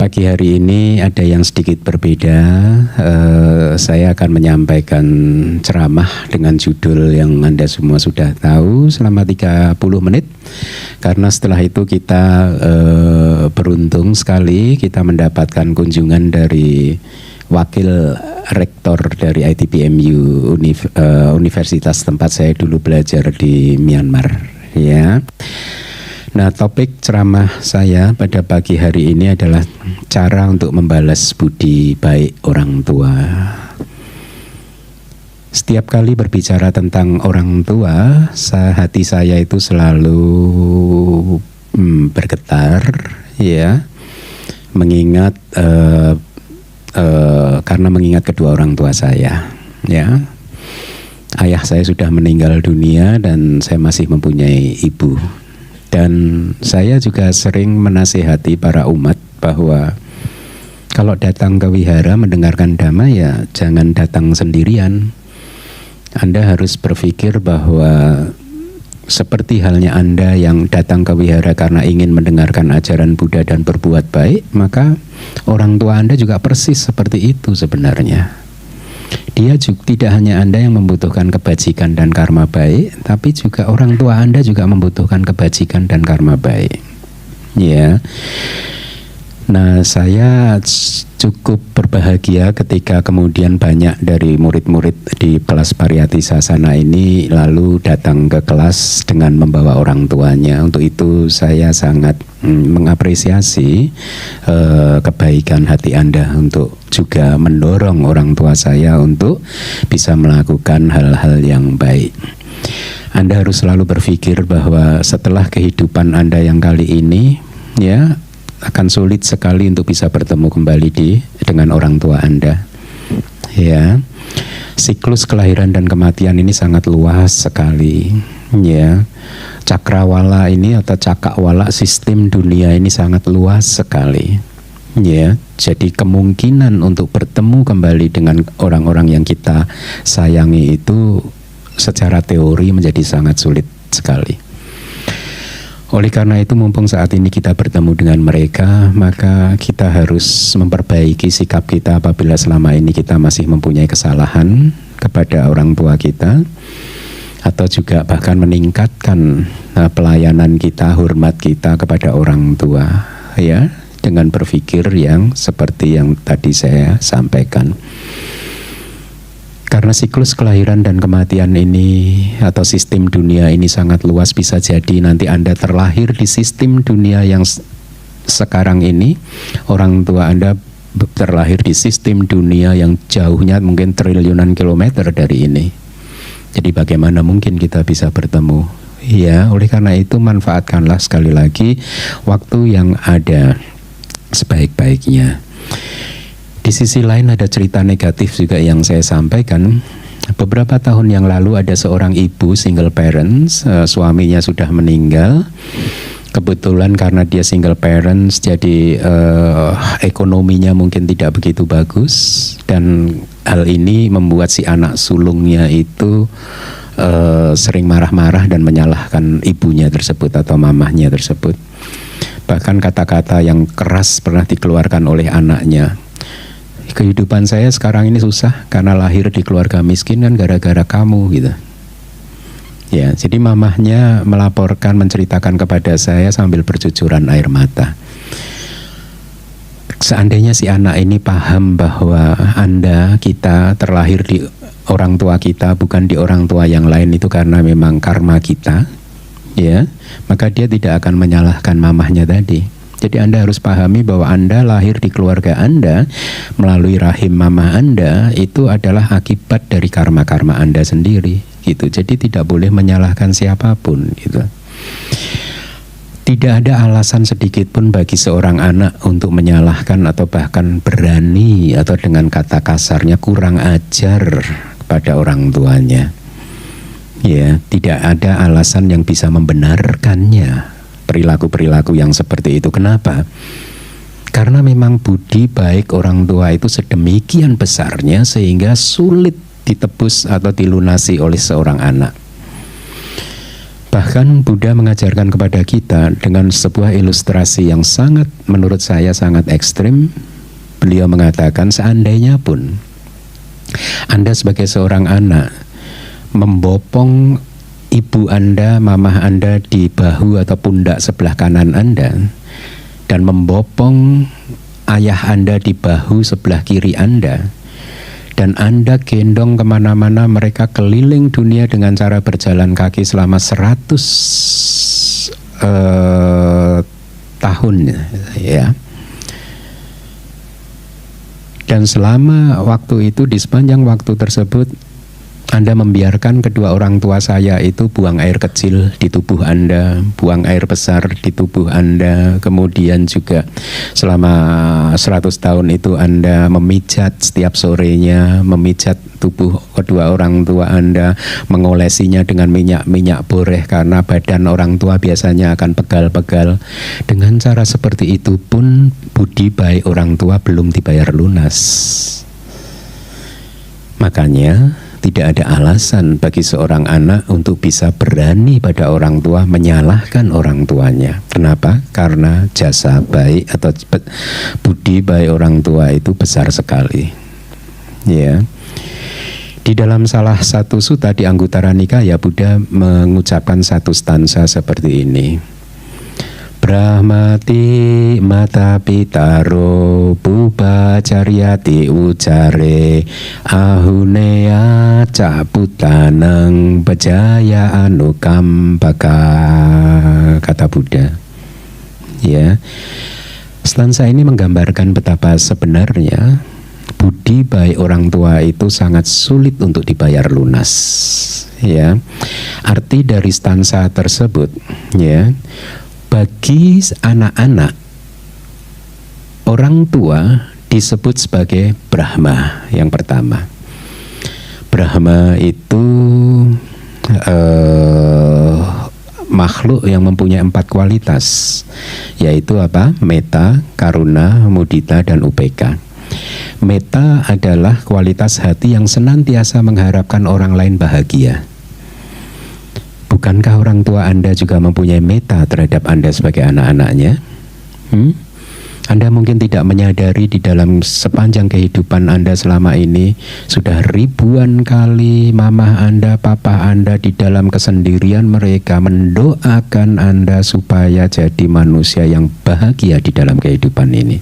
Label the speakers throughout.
Speaker 1: Pagi hari ini ada yang sedikit berbeda. Saya akan menyampaikan ceramah dengan judul yang Anda semua sudah tahu selama 30 menit. Karena setelah itu kita beruntung sekali kita mendapatkan kunjungan dari Wakil Rektor dari ITPMU Universitas tempat saya dulu belajar di Myanmar, ya. Nah, topik ceramah saya pada pagi hari ini adalah cara untuk membalas budi baik orang tua. Setiap kali berbicara tentang orang tua, hati saya itu selalu bergetar, ya, mengingat karena mengingat kedua orang tua saya, ya. Ayah saya sudah meninggal dunia dan saya masih mempunyai ibu. Dan saya juga sering menasihati para umat bahwa kalau datang ke wihara mendengarkan dhamma, ya jangan datang sendirian. Anda harus berpikir bahwa seperti halnya Anda yang datang ke wihara karena ingin mendengarkan ajaran Buddha dan berbuat baik, maka orang tua Anda juga persis seperti itu sebenarnya. Dia juga tidak hanya Anda yang membutuhkan kebajikan dan karma baik, tapi juga orang tua Anda juga membutuhkan kebajikan dan karma baik. Ya. Nah, saya cukup berbahagia ketika kemudian banyak dari murid-murid di kelas Pariyati Sasana ini lalu datang ke kelas dengan membawa orang tuanya. Untuk itu saya sangat mengapresiasi kebaikan hati Anda untuk juga mendorong orang tua saya untuk bisa melakukan hal-hal yang baik. Anda harus selalu berpikir bahwa setelah kehidupan Anda yang kali ini, ya, akan sulit sekali untuk bisa bertemu kembali dengan orang tua Anda. Ya, siklus kelahiran dan kematian ini sangat luas sekali. Ya, cakrawala ini atau cakrawala sistem dunia ini sangat luas sekali. Ya, jadi kemungkinan untuk bertemu kembali dengan orang-orang yang kita sayangi itu secara teori menjadi sangat sulit sekali. Oleh karena itu, mumpung saat ini kita bertemu dengan mereka, maka kita harus memperbaiki sikap kita apabila selama ini kita masih mempunyai kesalahan kepada orang tua kita, atau juga bahkan meningkatkan pelayanan kita, hormat kita kepada orang tua, ya, dengan berpikir yang seperti yang tadi saya sampaikan. Karena siklus kelahiran dan kematian ini atau sistem dunia ini sangat luas, bisa jadi nanti Anda terlahir di sistem dunia yang sekarang ini, orang tua Anda terlahir di sistem dunia yang jauhnya mungkin triliunan kilometer dari ini. Jadi bagaimana mungkin kita bisa bertemu? Ya, oleh karena itu manfaatkanlah sekali lagi waktu yang ada sebaik-baiknya. Di sisi lain ada cerita negatif juga yang saya sampaikan. Beberapa tahun yang lalu ada seorang ibu single parents, suaminya sudah meninggal. Kebetulan karena dia single parents, jadi ekonominya mungkin tidak begitu bagus. Dan hal ini membuat si anak sulungnya itu sering marah-marah dan menyalahkan ibunya tersebut atau mamahnya tersebut. Bahkan kata-kata yang keras pernah dikeluarkan oleh anaknya. Kehidupan saya sekarang ini susah karena lahir di keluarga miskin kan gara-gara kamu, gitu. Ya, jadi mamahnya melaporkan, menceritakan kepada saya sambil bercucuran air mata. Seandainya si anak ini paham bahwa kita terlahir di orang tua kita, bukan di orang tua yang lain, itu karena memang karma kita, ya, maka dia tidak akan menyalahkan mamahnya tadi. Jadi Anda harus pahami bahwa Anda lahir di keluarga Anda melalui rahim mama Anda, itu adalah akibat dari karma-karma Anda sendiri, gitu. Jadi tidak boleh menyalahkan siapapun, gitu. Tidak ada alasan sedikit pun bagi seorang anak untuk menyalahkan atau bahkan berani atau dengan kata kasarnya kurang ajar pada orang tuanya. Ya, tidak ada alasan yang bisa membenarkannya. Perilaku-perilaku yang seperti itu. Kenapa? Karena memang budi baik orang tua itu sedemikian besarnya sehingga sulit ditebus atau dilunasi oleh seorang anak. Bahkan Bahkan Buddha mengajarkan kepada kita dengan sebuah ilustrasi yang sangat, menurut saya sangat ekstrim. Beliau mengatakan, seandainya pun Anda sebagai seorang anak membopong ibu Anda, mamah Anda di bahu atau pundak sebelah kanan Anda, dan membopong ayah Anda di bahu sebelah kiri Anda, dan Anda gendong kemana-mana mereka keliling dunia dengan cara berjalan kaki selama 100 tahun, ya. Dan selama waktu itu, di sepanjang waktu tersebut, Anda membiarkan kedua orang tua saya itu buang air kecil di tubuh Anda, buang air besar di tubuh Anda. Kemudian juga selama 100 tahun itu Anda memijat setiap sorenya, memijat tubuh kedua orang tua Anda, mengolesinya dengan minyak boreh karena badan orang tua biasanya akan pegal-pegal. Dengan cara seperti itu pun budi baik orang tua belum dibayar lunas. Makanya tidak ada alasan bagi seorang anak untuk bisa berani pada orang tua menyalahkan orang tuanya. Kenapa? Karena jasa baik atau budi baik orang tua itu besar sekali. Ya. Di dalam salah satu sutta di Anguttara Nikaya, Buddha mengucapkan satu stanza seperti ini. Brahmati mata pitaro puba caryati ucare ahuneya caputanang bejaya anukampaka, kata Buddha. Ya, stanza ini menggambarkan betapa sebenarnya budi baik orang tua itu sangat sulit untuk dibayar lunas. Ya, arti dari stanza tersebut, ya, bagi anak-anak, orang tua disebut sebagai Brahma yang pertama. Brahma itu makhluk yang mempunyai 4 kualitas, yaitu apa? Metta, karuna, mudita, dan upeka. Metta adalah kualitas hati yang senantiasa mengharapkan orang lain bahagia. Bukankah orang tua Anda juga mempunyai metta terhadap Anda sebagai anak-anaknya? Anda mungkin tidak menyadari di dalam sepanjang kehidupan Anda selama ini sudah ribuan kali mama Anda, papa Anda di dalam kesendirian mereka mendoakan Anda supaya jadi manusia yang bahagia di dalam kehidupan ini.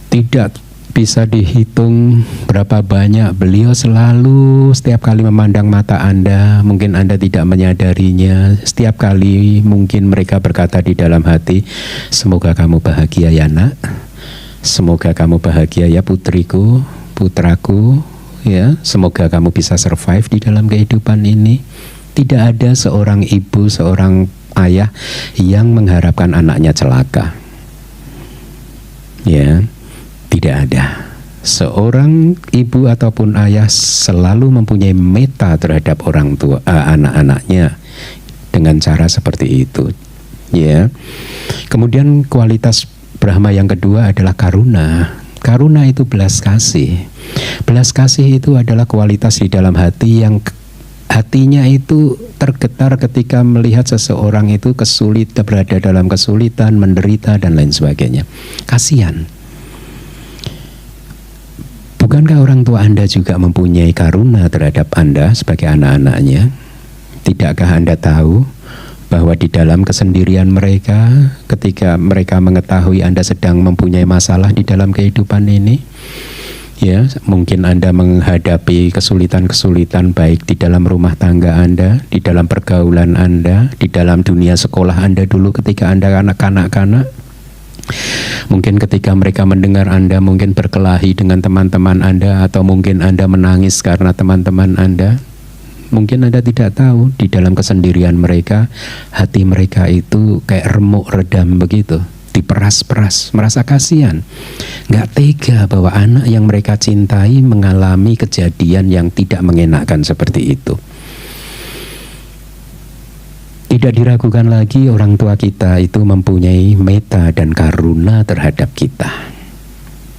Speaker 1: Tidak bisa dihitung berapa banyak beliau selalu setiap kali memandang mata Anda, mungkin Anda tidak menyadarinya, setiap kali mungkin mereka berkata di dalam hati, semoga kamu bahagia ya nak, semoga kamu bahagia ya putriku, putraku, ya, semoga kamu bisa survive di dalam kehidupan ini. Tidak ada seorang ibu, seorang ayah yang mengharapkan anaknya celaka. Ya, tidak ada. Seorang ibu ataupun ayah selalu mempunyai metta terhadap orang tua, anak-anaknya dengan cara seperti itu. Ya. Kemudian kualitas Brahma yang kedua adalah karuna. Karuna itu belas kasih. Belas kasih itu adalah kualitas di dalam hati yang hatinya itu tergetar ketika melihat seseorang itu kesulitan, berada dalam kesulitan, menderita dan lain sebagainya. Kasihan. Bukankah orang tua Anda juga mempunyai karuna terhadap Anda sebagai anak-anaknya? Tidakkah Anda tahu bahwa di dalam kesendirian mereka, ketika mereka mengetahui Anda sedang mempunyai masalah di dalam kehidupan ini, ya, mungkin Anda menghadapi kesulitan-kesulitan baik di dalam rumah tangga Anda, di dalam pergaulan Anda, di dalam dunia sekolah Anda dulu ketika Anda kanak-kanak. Mungkin ketika mereka mendengar Anda mungkin berkelahi dengan teman-teman Anda, atau mungkin Anda menangis karena teman-teman Anda. Mungkin Anda tidak tahu di dalam kesendirian mereka, hati mereka itu kayak remuk redam begitu, diperas-peras, merasa kasihan, nggak tega bahwa anak yang mereka cintai mengalami kejadian yang tidak mengenakan seperti itu. Tidak diragukan lagi orang tua kita itu mempunyai metta dan karuna terhadap kita.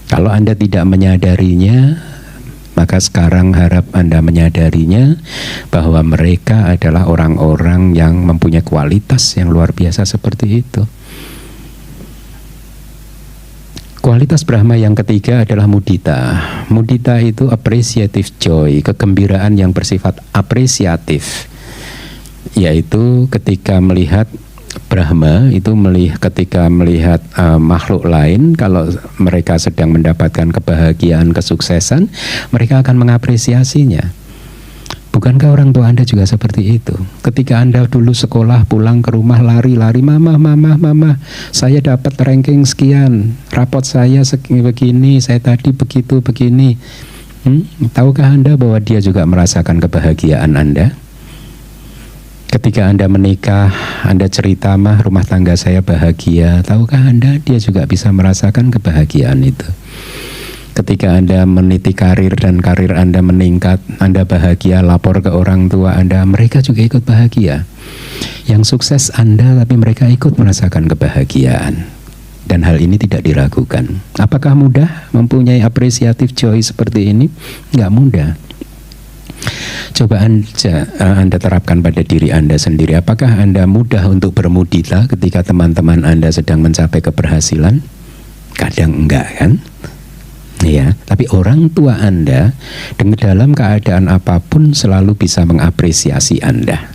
Speaker 1: Kalau Anda tidak menyadarinya, Maka sekarang harap Anda menyadarinya bahwa mereka adalah orang-orang yang mempunyai kualitas yang luar biasa seperti itu. Kualitas Brahma yang ketiga adalah mudita. Mudita itu appreciative joy, kegembiraan yang bersifat apresiatif. Yaitu ketika melihat Brahma itu ketika melihat makhluk lain, kalau mereka sedang mendapatkan kebahagiaan, kesuksesan, mereka akan mengapresiasinya. Bukankah orang tua Anda juga seperti itu? Ketika Anda dulu sekolah, pulang ke rumah lari-lari, mama, saya dapat ranking sekian, rapot saya begini, saya tadi begini. Tahukah Anda bahwa dia juga merasakan kebahagiaan Anda? Ketika Anda menikah, Anda cerita, rumah tangga saya bahagia. Tahukah Anda, dia juga bisa merasakan kebahagiaan itu. Ketika Anda meniti karir dan karir Anda meningkat, Anda bahagia, lapor ke orang tua Anda, mereka juga ikut bahagia. Yang sukses Anda, tapi mereka ikut merasakan kebahagiaan. Dan hal ini tidak diragukan. Apakah mudah mempunyai apresiatif joy seperti ini? Nggak mudah. Coba Anda terapkan pada diri Anda sendiri. Apakah Anda mudah untuk bermudita ketika teman-teman Anda sedang mencapai keberhasilan? Kadang enggak, kan? Ya, tapi orang tua Anda dengan dalam keadaan apapun selalu bisa mengapresiasi Anda.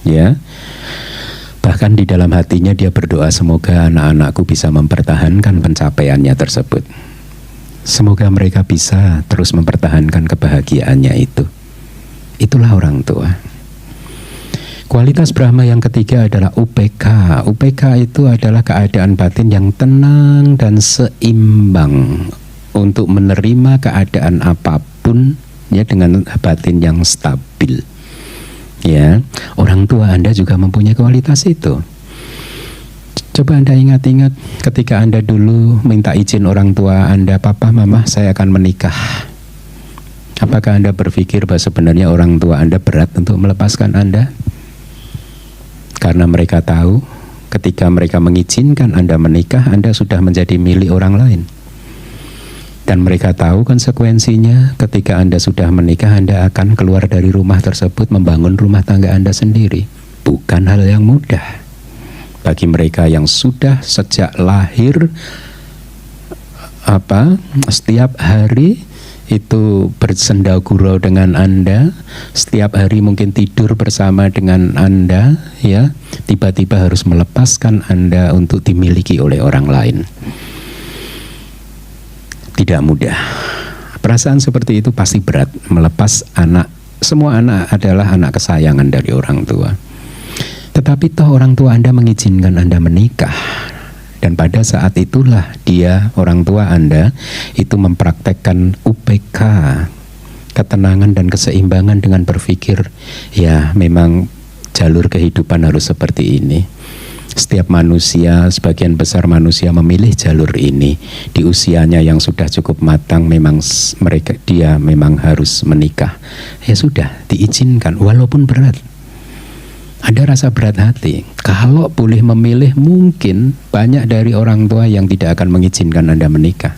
Speaker 1: Ya. Bahkan di dalam hatinya dia berdoa, semoga anak-anakku bisa mempertahankan pencapaiannya tersebut. Semoga mereka bisa terus mempertahankan kebahagiaannya itu. Itulah orang tua. Kualitas Brahma yang ketiga adalah UPK. UPK itu adalah keadaan batin yang tenang dan seimbang untuk menerima keadaan apapun, ya, dengan batin yang stabil. Ya, orang tua Anda juga mempunyai kualitas itu. Coba Anda ingat-ingat ketika Anda dulu minta izin orang tua Anda, papa, mama, saya akan menikah. Apakah Anda berpikir bahwa sebenarnya orang tua Anda berat untuk melepaskan Anda? Karena mereka tahu ketika mereka mengizinkan Anda menikah, Anda sudah menjadi milik orang lain. Dan mereka tahu konsekuensinya ketika Anda sudah menikah, Anda akan keluar dari rumah tersebut, membangun rumah tangga Anda sendiri. Bukan hal yang mudah. Bagi mereka yang sudah sejak lahir, setiap hari itu bersenda gurau dengan Anda, setiap hari mungkin tidur bersama dengan Anda, ya, tiba-tiba harus melepaskan Anda untuk dimiliki oleh orang lain. Tidak mudah. Perasaan seperti itu pasti berat, melepas anak. Semua anak adalah anak kesayangan dari orang tua. Tetapi toh orang tua Anda mengizinkan Anda menikah. Dan pada saat itulah dia, orang tua Anda, itu mempraktekkan UPK, ketenangan dan keseimbangan dengan berpikir, ya memang jalur kehidupan harus seperti ini. Setiap manusia, sebagian besar manusia memilih jalur ini. Di usianya yang sudah cukup matang, memang dia memang harus menikah. Ya sudah, diizinkan walaupun berat. Ada rasa berat hati. Kalau boleh memilih, mungkin banyak dari orang tua yang tidak akan mengizinkan Anda menikah.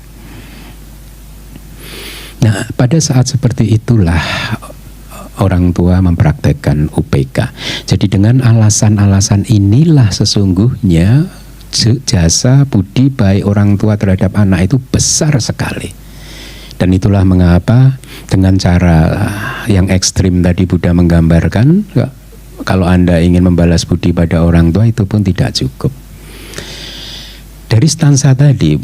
Speaker 1: Nah, pada saat seperti itulah orang tua mempraktekkan UPK. Jadi dengan alasan-alasan inilah sesungguhnya jasa budi baik orang tua terhadap anak itu besar sekali. Dan itulah mengapa dengan cara yang ekstrim tadi Buddha menggambarkan, kalau Anda ingin membalas budi pada orang tua itu pun tidak cukup. Dari stansa tadi,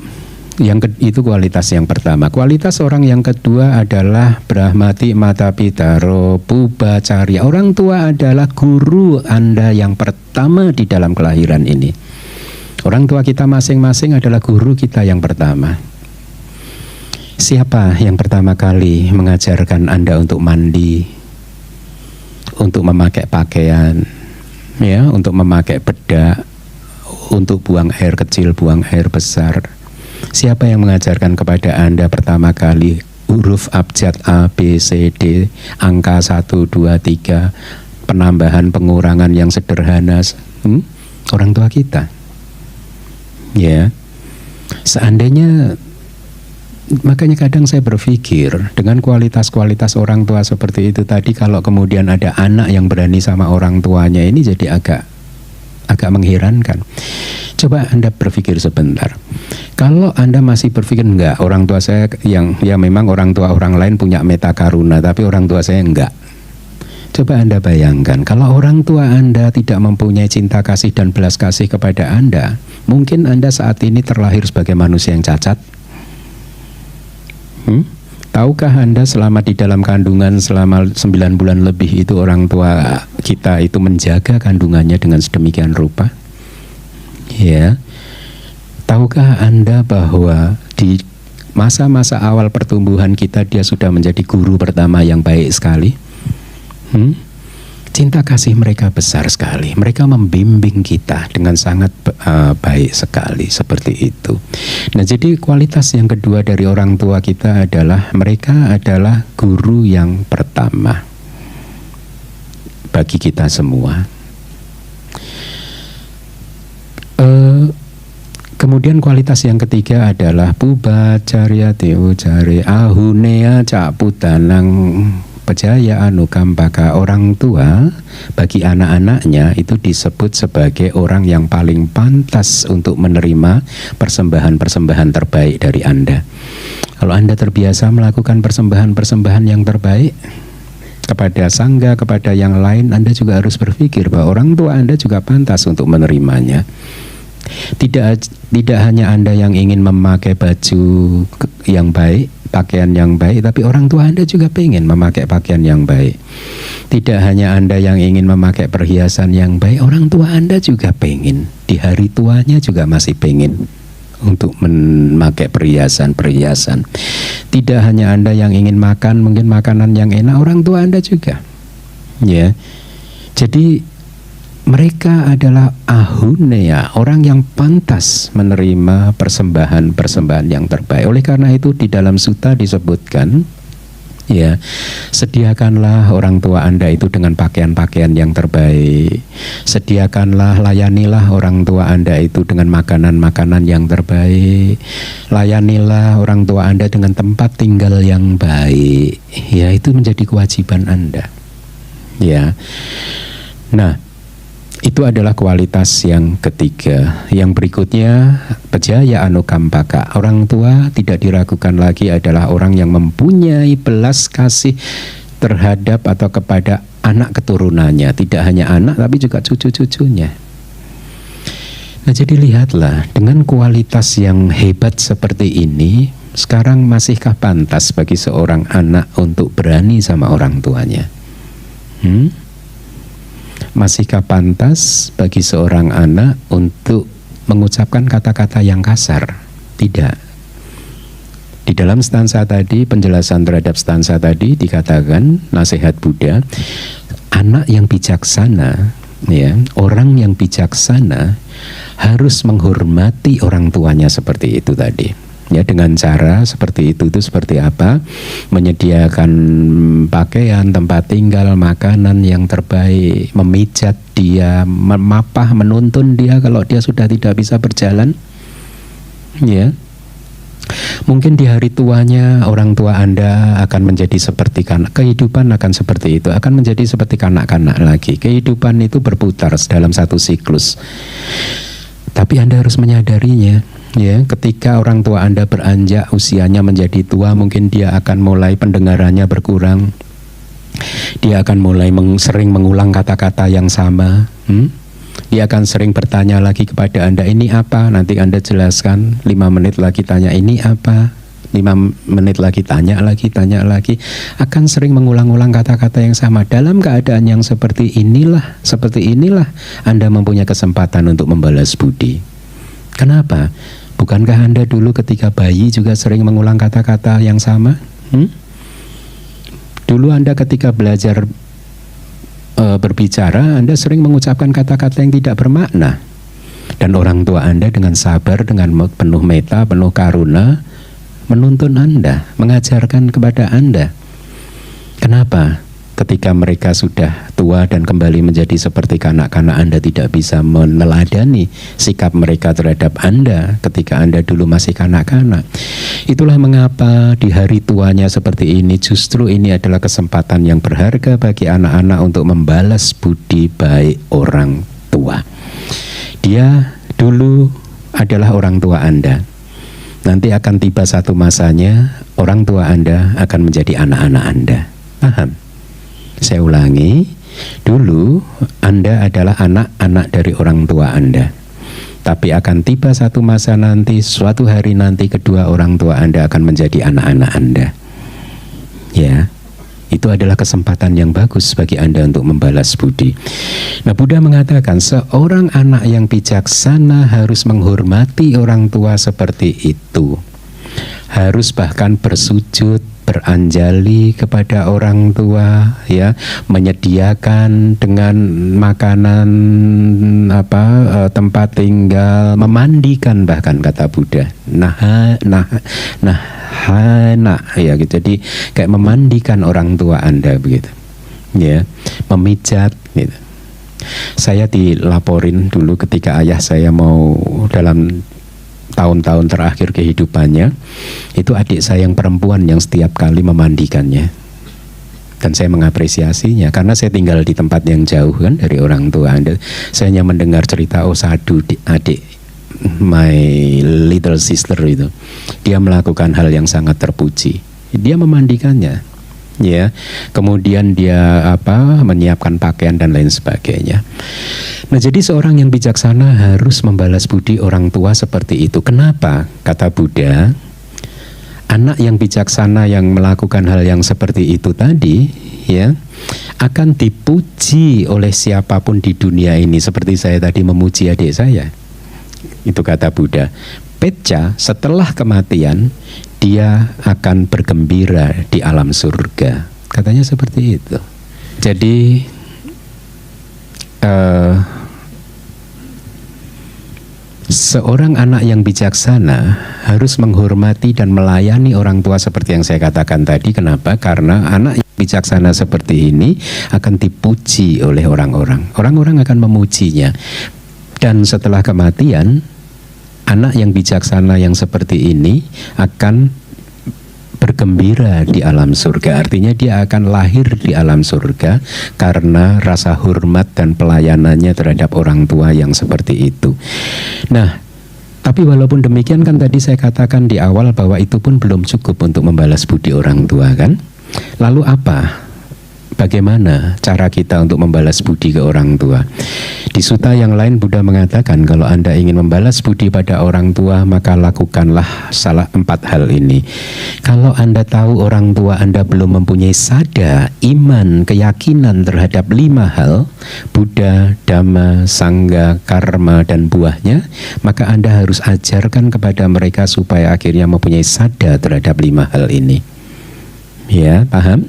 Speaker 1: itu kualitas yang pertama. Kualitas orang yang kedua adalah Brahmati Mata Pitaro Pubacarya. Orang tua adalah guru Anda yang pertama di dalam kelahiran ini. Orang tua kita masing-masing adalah guru kita yang pertama. Siapa yang pertama kali mengajarkan Anda untuk mandi, untuk memakai pakaian, ya, untuk memakai bedak, untuk buang air kecil, buang air besar? Siapa yang mengajarkan kepada Anda pertama kali huruf abjad A, B, C, D, angka 1, 2, 3, penambahan, pengurangan yang sederhana? Orang tua kita. Ya. Seandainya Makanya kadang saya berpikir dengan kualitas-kualitas orang tua seperti itu tadi, kalau kemudian ada anak yang berani sama orang tuanya, ini jadi agak mengherankan. Coba Anda berpikir sebentar. Kalau Anda masih berpikir enggak, orang tua saya yang ya memang orang tua orang lain punya meta karuna, tapi orang tua saya enggak. Coba Anda bayangkan, kalau orang tua Anda tidak mempunyai cinta kasih dan belas kasih kepada Anda, mungkin Anda saat ini terlahir sebagai manusia yang cacat. Tahukah Anda selama di dalam kandungan selama 9 bulan lebih itu orang tua kita itu menjaga kandungannya dengan sedemikian rupa? Ya. Tahukah Anda bahwa di masa-masa awal pertumbuhan kita dia sudah menjadi guru pertama yang baik sekali? Cinta kasih mereka besar sekali. Mereka membimbing kita dengan sangat baik sekali seperti itu. Nah, jadi kualitas yang kedua dari orang tua kita adalah mereka adalah guru yang pertama bagi kita semua. Kemudian kualitas yang ketiga adalah pubacarya teocare ahunea caputanang pejaya anukampaka. Orang tua bagi anak-anaknya itu disebut sebagai orang yang paling pantas untuk menerima persembahan-persembahan terbaik dari Anda. Kalau Anda terbiasa melakukan persembahan-persembahan yang terbaik kepada sangga, kepada yang lain, Anda juga harus berpikir bahwa orang tua Anda juga pantas untuk menerimanya. Tidak hanya Anda yang ingin memakai baju yang baik, pakaian yang baik, tapi orang tua Anda juga pengen memakai pakaian yang baik. Tidak hanya Anda yang ingin memakai perhiasan yang baik, orang tua Anda juga pengen. Di hari tuanya juga masih pengen untuk memakai perhiasan-perhiasan. Tidak hanya Anda yang ingin makan mungkin makanan yang enak, orang tua Anda juga. Ya. Jadi mereka adalah ahunea, orang yang pantas menerima persembahan-persembahan yang terbaik. Oleh karena itu di dalam sutta disebutkan, ya, sediakanlah orang tua Anda itu dengan pakaian-pakaian yang terbaik. Sediakanlah, layanilah orang tua Anda itu dengan makanan-makanan yang terbaik. Layanilah orang tua Anda dengan tempat tinggal yang baik. Ya, itu menjadi kewajiban Anda. Ya. Nah, itu adalah kualitas yang ketiga. Yang berikutnya, pejaya anukampaka. Orang tua tidak diragukan lagi adalah orang yang mempunyai belas kasih terhadap atau kepada anak keturunannya. Tidak hanya anak tapi juga cucu-cucunya. Nah, jadi lihatlah, dengan kualitas yang hebat seperti ini, sekarang masihkah pantas bagi seorang anak untuk berani sama orang tuanya? Masihkah pantas bagi seorang anak untuk mengucapkan kata-kata yang kasar? Tidak. Di dalam stansa tadi, penjelasan terhadap stansa tadi dikatakan, nasihat Buddha, anak yang bijaksana, ya, orang yang bijaksana harus menghormati orang tuanya seperti itu tadi. Ya, dengan cara seperti itu seperti apa? Menyediakan pakaian, tempat tinggal, makanan yang terbaik, memijat dia, memapah, menuntun dia kalau dia sudah tidak bisa berjalan. Ya. Mungkin di hari tuanya orang tua Anda akan menjadi seperti kanak. Kehidupan akan seperti itu, akan menjadi seperti kanak-kanak lagi. Kehidupan itu berputar dalam satu siklus. Tapi Anda harus menyadarinya. Ya, ketika orang tua Anda beranjak usianya menjadi tua, mungkin dia akan mulai pendengarannya berkurang. Dia akan mulai sering mengulang kata-kata yang sama. Dia akan sering bertanya lagi kepada Anda, ini apa? Nanti Anda jelaskan, 5 menit lagi tanya, ini apa? 5 menit lagi tanya lagi. Akan sering mengulang-ulang kata-kata yang sama. Dalam keadaan yang seperti inilah Anda mempunyai kesempatan untuk membalas budi. Kenapa? Bukankah Anda dulu ketika bayi juga sering mengulang kata-kata yang sama? Dulu Anda ketika belajar berbicara, Anda sering mengucapkan kata-kata yang tidak bermakna. Dan orang tua Anda dengan sabar, dengan penuh meta, penuh karuna, menuntun Anda, mengajarkan kepada Anda. Kenapa? ketika mereka sudah tua dan kembali menjadi seperti kanak-kanak, Anda tidak bisa meneladani sikap mereka terhadap Anda ketika Anda dulu masih kanak-kanak. Itulah mengapa di hari tuanya seperti ini, justru ini adalah kesempatan yang berharga bagi anak-anak untuk membalas budi baik orang tua. Dia dulu adalah orang tua Anda. Nanti akan tiba satu masanya, orang tua Anda akan menjadi anak-anak Anda. Paham? Saya ulangi, dulu Anda adalah anak-anak dari orang tua Anda. Tapi akan tiba satu masa nanti, suatu hari nanti kedua orang tua Anda akan menjadi anak-anak Anda. Ya, itu adalah kesempatan yang bagus bagi Anda untuk membalas budi. Nah, Buddha mengatakan seorang anak yang bijaksana harus menghormati orang tua seperti itu. Harus bahkan bersujud, beranjali kepada orang tua, ya, menyediakan dengan makanan, tempat tinggal, memandikan bahkan, kata Buddha. Ya, gitu. Jadi kayak memandikan orang tua Anda begitu, ya, memijat gitu. Saya dilaporin dulu ketika ayah saya mau dalam tahun-tahun terakhir kehidupannya, itu adik saya yang perempuan yang setiap kali memandikannya. Dan saya mengapresiasinya karena saya tinggal di tempat yang jauh kan dari orang tua Anda. Saya hanya mendengar cerita Sadu, adik my little sister itu. Dia melakukan hal yang sangat terpuji. Dia memandikannya. Ya, kemudian dia menyiapkan pakaian dan lain sebagainya. Nah, jadi seorang yang bijaksana harus membalas budi orang tua seperti itu. Kenapa? Kata Buddha, anak yang bijaksana yang melakukan hal yang seperti itu tadi, ya, akan dipuji oleh siapapun di dunia ini. Seperti saya tadi memuji adik saya. Itu kata Buddha. Pecca setelah kematian dia akan bergembira di alam surga. Katanya seperti itu. Jadi seorang anak yang bijaksana harus menghormati dan melayani orang tua seperti yang saya katakan tadi. Kenapa? Karena anak yang bijaksana seperti ini akan dipuji oleh orang-orang. Orang-orang akan memujinya. Dan setelah kematian, anak yang bijaksana yang seperti ini akan bergembira di alam surga. Artinya dia akan lahir di alam surga karena rasa hormat dan pelayanannya terhadap orang tua yang seperti itu. Nah, tapi walaupun demikian kan tadi saya katakan di awal bahwa itu pun belum cukup untuk membalas budi orang tua kan. Lalu apa? Bagaimana cara kita untuk membalas budi ke orang tua? Di sutta yang lain Buddha mengatakan kalau Anda ingin membalas budi pada orang tua, maka lakukanlah 4 hal ini. Kalau Anda tahu orang tua Anda belum mempunyai sada, iman, keyakinan terhadap 5 hal, Buddha, Dhamma, Sangha, karma, dan buahnya, maka Anda harus ajarkan kepada mereka supaya akhirnya mempunyai sada terhadap 5 hal ini. Ya, paham?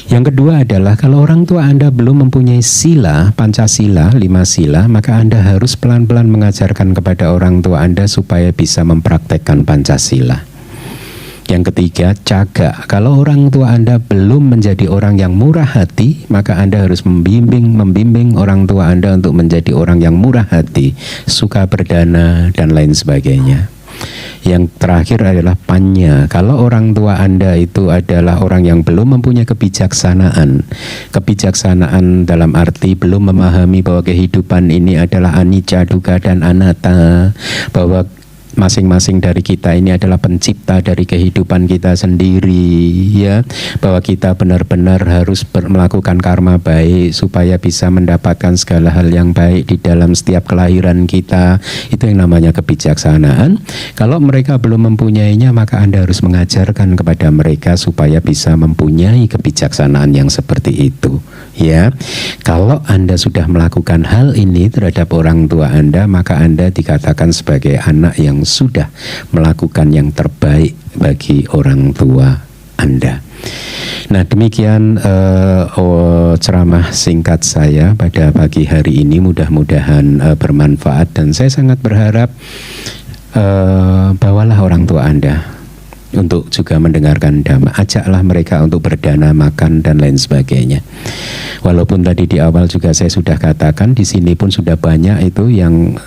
Speaker 1: Yang kedua adalah kalau orang tua Anda belum mempunyai sila, Pancasila, 5 sila, maka Anda harus pelan-pelan mengajarkan kepada orang tua Anda supaya bisa mempraktekkan Pancasila. Yang ketiga, caga. Kalau orang tua Anda belum menjadi orang yang murah hati, maka Anda harus membimbing orang tua Anda untuk menjadi orang yang murah hati, suka berdana, dan lain sebagainya. Yang terakhir adalah panya. Kalau orang tua Anda itu adalah orang yang belum mempunyai kebijaksanaan dalam arti belum memahami bahwa kehidupan ini adalah anicca, dukkha, dan anatta, bahwa masing-masing dari kita ini adalah pencipta dari kehidupan kita sendiri, ya, bahwa kita benar-benar harus melakukan karma baik supaya bisa mendapatkan segala hal yang baik di dalam setiap kelahiran kita. Itu yang namanya kebijaksanaan. Kalau mereka belum mempunyainya, maka Anda harus mengajarkan kepada mereka supaya bisa mempunyai kebijaksanaan yang seperti itu, ya. Kalau Anda sudah melakukan hal ini terhadap orang tua Anda, maka Anda dikatakan sebagai anak yang sudah melakukan yang terbaik bagi orang tua Anda. Nah, demikian ceramah singkat saya pada pagi hari ini. Mudah-mudahan bermanfaat, dan saya sangat berharap bawalah orang tua Anda untuk juga mendengarkan dhamma. Ajaklah mereka untuk berdana makan dan lain sebagainya. Walaupun tadi di awal juga saya sudah katakan, di sini pun sudah banyak itu yang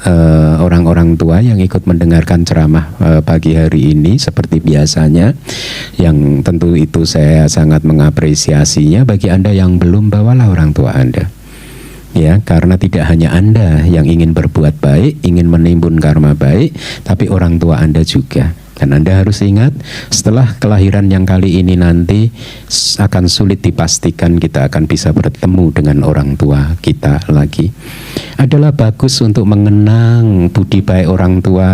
Speaker 1: orang-orang tua yang ikut mendengarkan ceramah pagi hari ini seperti biasanya, yang tentu itu saya sangat mengapresiasinya. Bagi Anda yang belum, bawalah orang tua Anda. Ya, karena tidak hanya Anda yang ingin berbuat baik, ingin menimbun karma baik, tapi orang tua Anda juga. Dan Anda harus ingat, setelah kelahiran yang kali ini nanti akan sulit dipastikan kita akan bisa bertemu dengan orang tua kita lagi. Adalah bagus untuk mengenang budi baik orang tua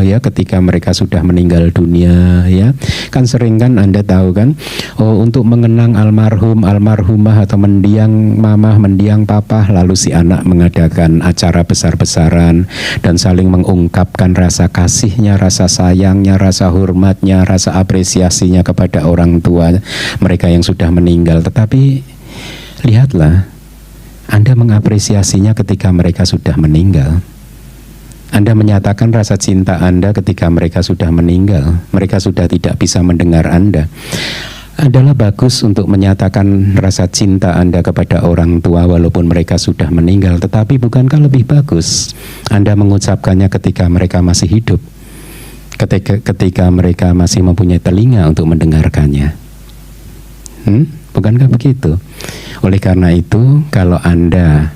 Speaker 1: ya ketika mereka sudah meninggal dunia ya. Kan sering kan Anda tahu kan, oh untuk mengenang almarhum, almarhumah atau mendiang mamah, mendiang papa, lalu si anak mengadakan acara besar-besaran dan saling mengungkapkan rasa kasihnya, rasa sayangnya, rasa hormatnya, rasa apresiasinya kepada orang tua mereka yang sudah meninggal. Tetapi lihatlah, Anda mengapresiasinya ketika mereka sudah meninggal. Anda menyatakan rasa cinta Anda ketika mereka sudah meninggal. Mereka sudah tidak bisa mendengar Anda. Adalah bagus untuk menyatakan rasa cinta Anda kepada orang tua walaupun mereka sudah meninggal. Tetapi bukankah lebih bagus Anda mengucapkannya ketika mereka masih hidup? Ketika mereka masih mempunyai telinga untuk mendengarkannya. Bukankah begitu? Oleh karena itu, kalau Anda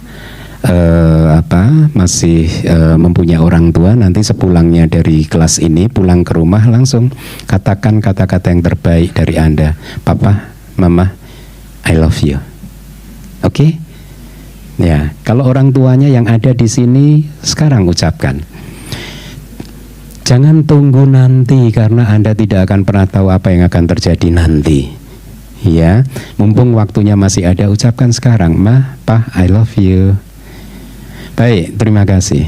Speaker 1: masih mempunyai orang tua, nanti sepulangnya dari kelas ini, pulang ke rumah langsung katakan kata-kata yang terbaik dari Anda. Papa, Mama, I love you. Oke? Ya, kalau orang tuanya yang ada di sini sekarang ucapkan. Jangan tunggu nanti, karena Anda tidak akan pernah tahu apa yang akan terjadi nanti. Ya, mumpung waktunya masih ada, ucapkan sekarang. Ma, Pa, I love you. Baik, terima kasih.